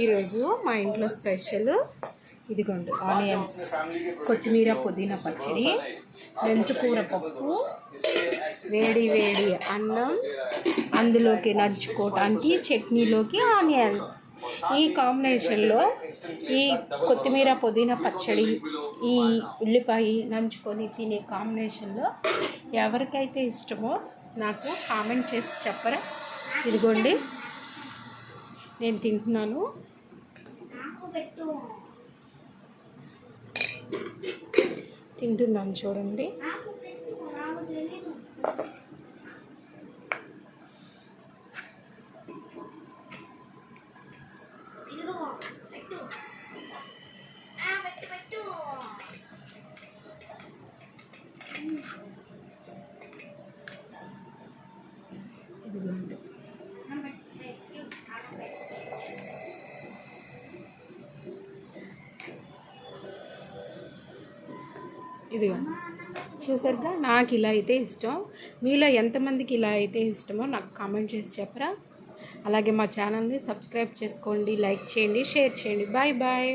ఈరోజు మా ఇంట్లో స్పెషల్ ఇదిగోండి ఆనియన్స్, కొత్తిమీర, పుదీనా పచ్చడి, మెంతికూర పప్పు, వేడి వేడి అన్నం, అందులోకి నంచుకోవటానికి చట్నీలోకి ఆనియన్స్. ఈ కాంబినేషన్లో ఈ కొత్తిమీర పుదీనా పచ్చడి, ఈ ఉల్లిపాయ నంచుకొని తినే కాంబినేషన్లో ఎవరికైతే ఇష్టమో నాకు కామెంట్ చేసి చెప్పరా. ఇదిగోండి నేను తింటున్నాను. తింటున్నాను చూడండి. ఇదిగోండి ఇదిగో చూసారుగా, నాకు ఇలా అయితే ఇష్టం. మీలో ఎంతమందికి ఇలా అయితే ఇష్టమో నాకు కామెంట్ చేసి చెప్పరా. అలాగే మా ఛానల్ని సబ్స్క్రైబ్ చేసుకోండి, లైక్ చేయండి, షేర్ చేయండి. Bye bye.